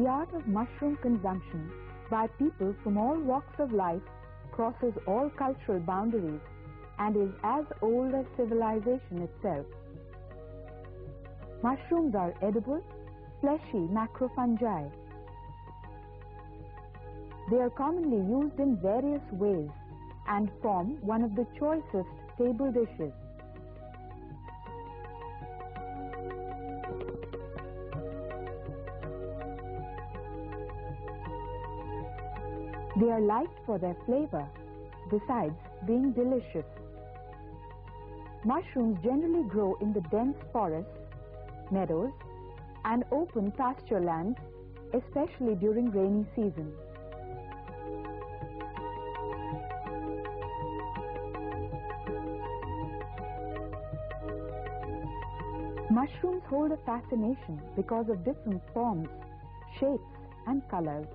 The art of mushroom consumption by people from all walks of life crosses all cultural boundaries and is as old as civilization itself. Mushrooms are edible, fleshy macrofungi. They are commonly used in various ways and form one of the choicest table dishes. They are liked for their flavor, besides being delicious. Mushrooms generally grow in the dense forests, meadows, and open pasture lands, especially during rainy season. Mushrooms hold a fascination because of different forms, shapes, and colors.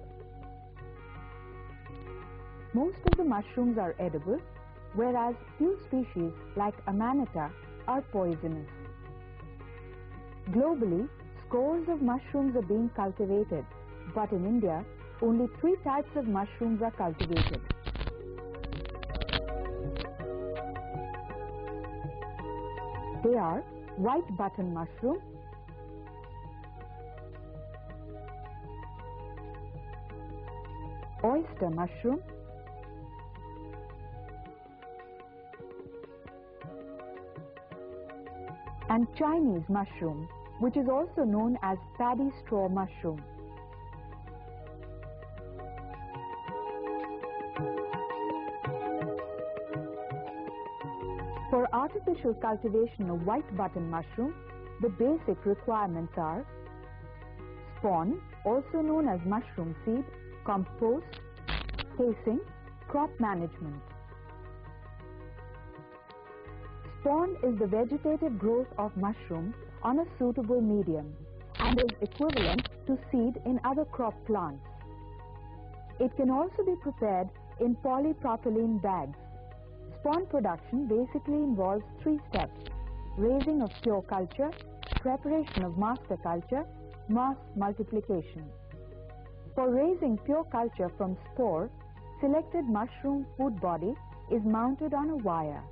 Most of the mushrooms are edible, whereas few species like Amanita are poisonous. Globally, scores of mushrooms are being cultivated, but in India, only 3 types of mushrooms are cultivated. They are white button mushroom, oyster mushroom, and Chinese mushroom, which is also known as paddy straw mushroom. For artificial cultivation of white button mushroom, the basic requirements are spawn, also known as mushroom seed, compost, spacing, crop management. Spawn is the vegetative growth of mushroom on a suitable medium and is equivalent to seed in other crop plants. It can also be prepared in polypropylene bags. Spawn production basically involves 3 steps: raising of pure culture, preparation of master culture, mass multiplication. For raising pure culture from spore, selected mushroom food body is mounted on a wire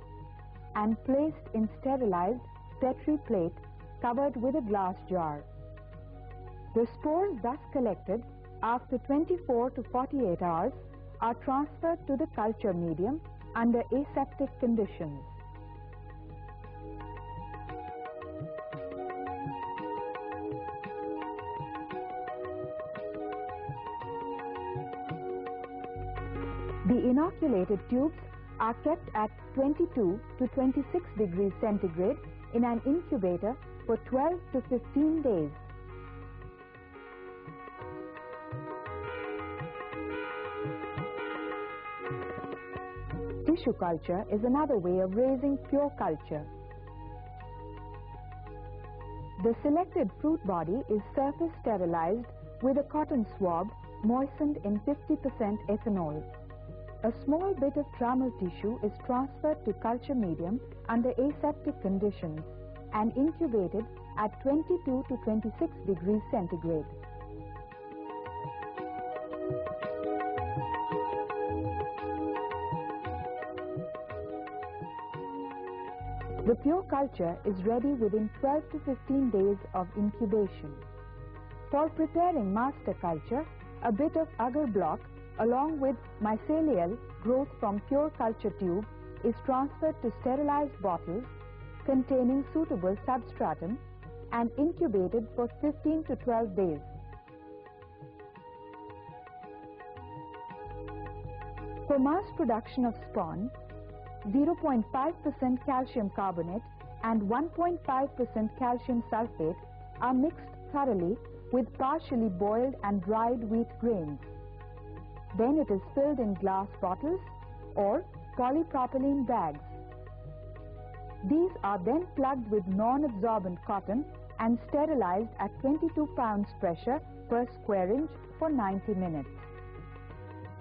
and placed in sterilized Petri plate covered with a glass jar. The spores thus collected after 24 to 48 hours are transferred to the culture medium under aseptic conditions. The inoculated tubes are kept at 22 to 26 degrees centigrade in an incubator for 12 to 15 days. Tissue culture is another way of raising pure culture. The selected fruit body is surface sterilized with a cotton swab moistened in 50% ethanol. A small bit of trammel tissue is transferred to culture medium under aseptic conditions and incubated at 22 to 26 degrees centigrade. The pure culture is ready within 12 to 15 days of incubation. For preparing master culture, a bit of agar block along with mycelial growth from pure culture tube is transferred to sterilized bottles containing suitable substratum and incubated for 15 to 12 days. For mass production of spawn, 0.5% calcium carbonate and 1.5% calcium sulfate are mixed thoroughly with partially boiled and dried wheat grains. Then it is filled in glass bottles or polypropylene bags. These are then plugged with non-absorbent cotton and sterilized at 22 pounds pressure per square inch for 90 minutes.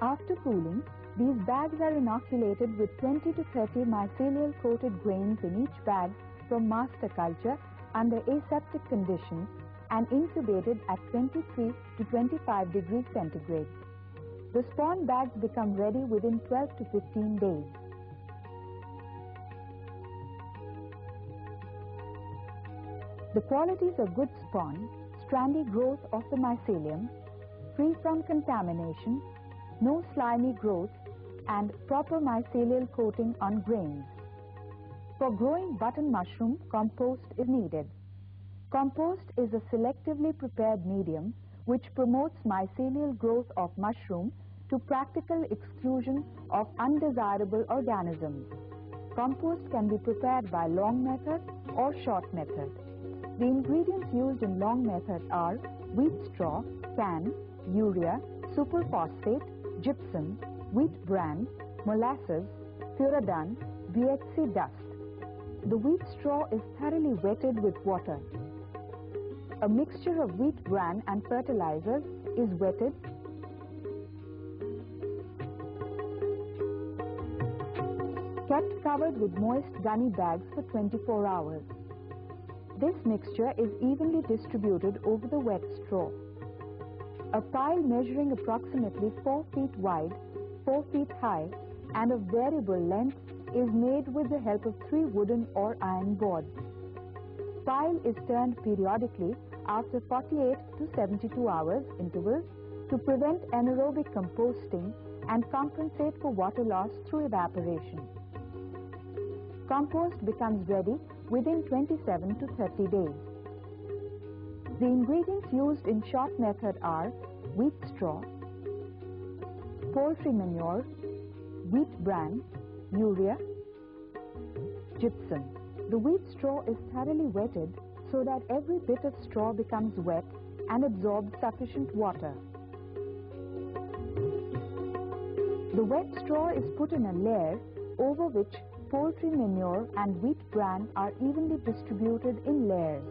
After cooling, these bags are inoculated with 20 to 30 mycelial coated grains in each bag from master culture under aseptic conditions and incubated at 23 to 25 degrees centigrade. The spawn bags become ready within 12 to 15 days. The qualities of good spawn: strandy growth of the mycelium, free from contamination, no slimy growth, and proper mycelial coating on grains. For growing button mushroom, compost is needed. Compost is a selectively prepared medium which promotes mycelial growth of mushroom to practical exclusion of undesirable organisms. Compost can be prepared by long method or short method. The ingredients used in long method are wheat straw, can, urea, superphosphate, gypsum, wheat bran, molasses, furadun, BHC dust. The wheat straw is thoroughly wetted with water. A mixture of wheat bran and fertilizers is wetted, kept covered with moist gunny bags for 24 hours. This mixture is evenly distributed over the wet straw. A pile measuring approximately 4 feet wide, 4 feet high, and of variable length is made with the help of 3 wooden or iron boards. Pile is turned periodically after 48 to 72 hours intervals to prevent anaerobic composting and compensate for water loss through evaporation. Compost becomes ready within 27 to 30 days. The ingredients used in short method are wheat straw, poultry manure, wheat bran, urea, gypsum. The wheat straw is thoroughly wetted so that every bit of straw becomes wet and absorbs sufficient water. The wet straw is put in a layer over which poultry manure and wheat bran are evenly distributed in layers.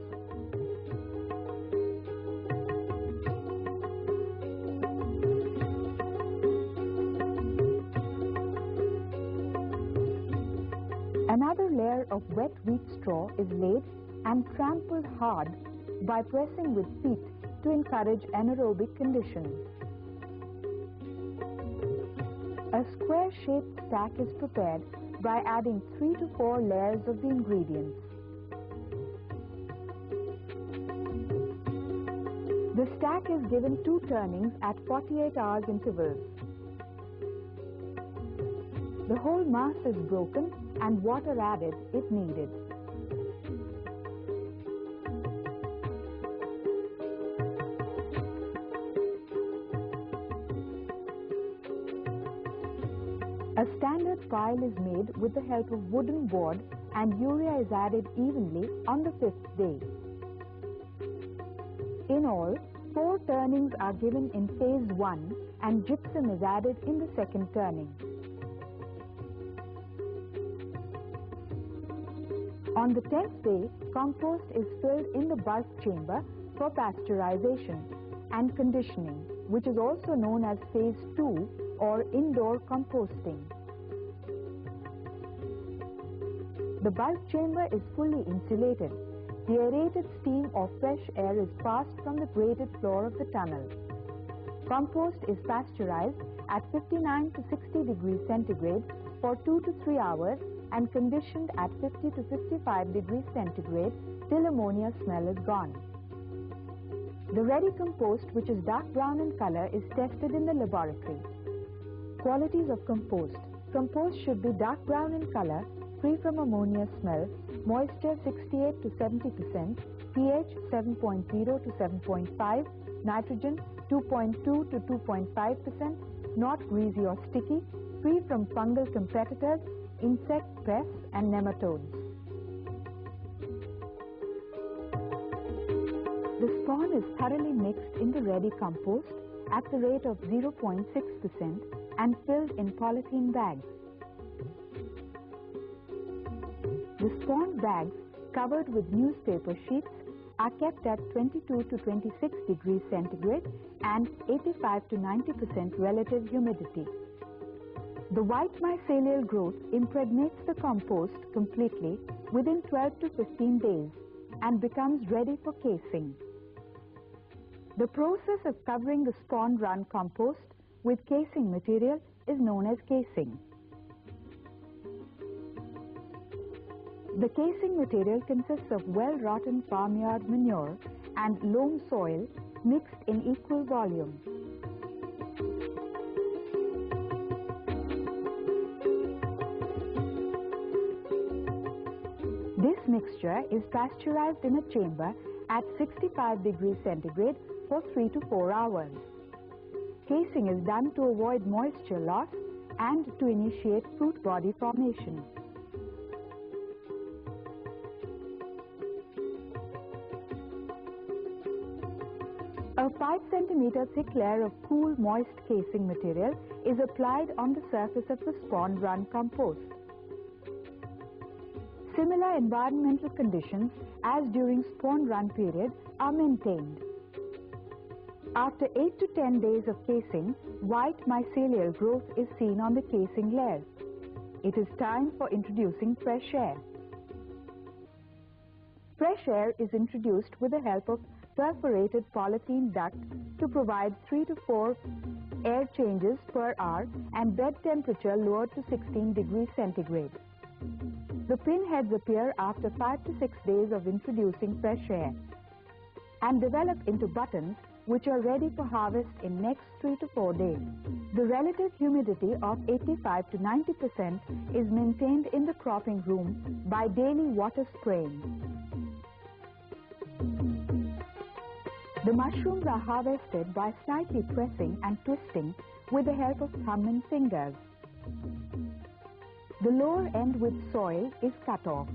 Another layer of wet wheat straw is laid and trampled hard by pressing with feet to encourage anaerobic conditions. A square-shaped stack is prepared by adding 3 to 4 layers of the ingredients. The stack is given 2 turnings at 48 hours intervals. The whole mass is broken and water added if needed. A standard pile is made with the help of wooden board and urea is added evenly on the 5th day. In all, 4 turnings are given in phase 1 and gypsum is added in the 2nd turning. On the 10th day, compost is filled in the bulk chamber for pasteurization and conditioning, which is also known as phase 2 or indoor composting. The bulk chamber is fully insulated. The aerated steam or fresh air is passed from the grated floor of the tunnel. Compost is pasteurized at 59 to 60 degrees centigrade for 2 to 3 hours and conditioned at 50 to 55 degrees centigrade till ammonia smell is gone. The ready compost, which is dark brown in color, is tested in the laboratory. Qualities of compost. Compost should be dark brown in color, free from ammonia smell, moisture 68 to 70%, pH 7.0 to 7.5, nitrogen 2.2 to 2.5%, not greasy or sticky, free from fungal competitors, insect pests and nematodes. The spawn is thoroughly mixed in the ready compost at the rate of 0.6% and filled in polythene bags. The spawn bags, covered with newspaper sheets, are kept at 22 to 26 degrees centigrade and 85 to 90% relative humidity. The white mycelial growth impregnates the compost completely within 12 to 15 days and becomes ready for casing. The process of covering the spawn-run compost with casing material is known as casing. The casing material consists of well-rotten farmyard manure and loam soil mixed in equal volumes. This mixture is pasteurized in a chamber at 65 degrees centigrade for 3 to 4 hours. Casing is done to avoid moisture loss and to initiate fruit body formation. A 5 centimeter thick layer of cool, moist casing material is applied on the surface of the spawn-run compost. Similar environmental conditions as during spawn-run period are maintained. After 8 to 10 days of casing, white mycelial growth is seen on the casing layers. It is time for introducing fresh air. Fresh air is introduced with the help of perforated polythene duct to provide 3 to 4 air changes per hour and bed temperature lowered to 16 degrees centigrade. The pinheads appear after 5 to 6 days of introducing fresh air and develop into buttons which are ready for harvest in next 3 to 4 days. The relative humidity of 85 to 90% is maintained in the cropping room by daily water spraying. The mushrooms are harvested by slightly pressing and twisting with the help of thumb and fingers. The lower end with soil is cut off.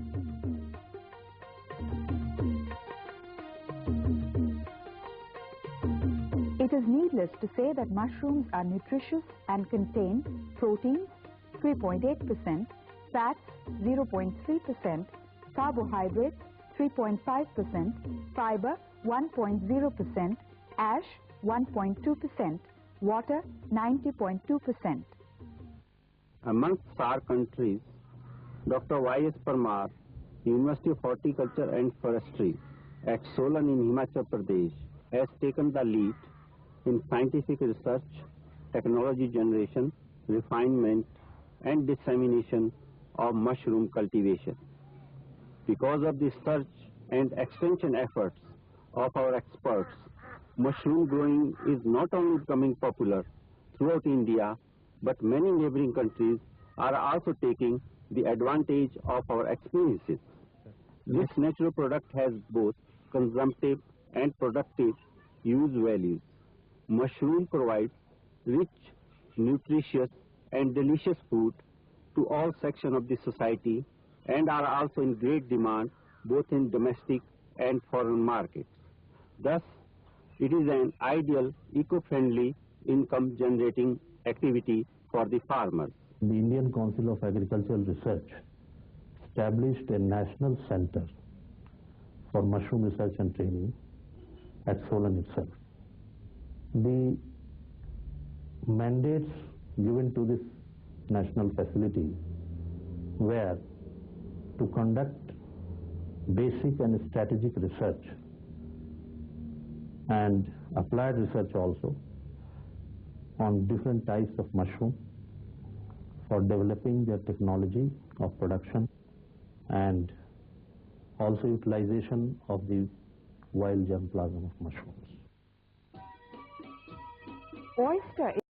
It is needless to say that mushrooms are nutritious and contain proteins 3.8%, fats 0.3%, carbohydrates 3.5%, fiber 1.0%, ash 1.2%, water 90.2%. Amongst SAR countries, Dr. Y.S. Parmar, University of Horticulture and Forestry at Solan in Himachal Pradesh, has taken the lead in scientific research, technology generation, refinement and dissemination of mushroom cultivation. Because of the research and extension efforts of our experts, mushroom growing is not only becoming popular throughout India, but many neighboring countries are also taking the advantage of our experiences. This natural product has both consumptive and productive use values. Mushroom provides rich, nutritious and delicious food to all sections of the society and are also in great demand both in domestic and foreign markets. Thus, it is an ideal, eco-friendly, income-generating activity for the farmers. The Indian Council of Agricultural Research established a national center for mushroom research and training at Solan itself. The mandates given to this national facility were to conduct basic and strategic research and applied research also on different types of mushroom for developing their technology of production and also utilization of the wild germplasm of mushrooms. Oyster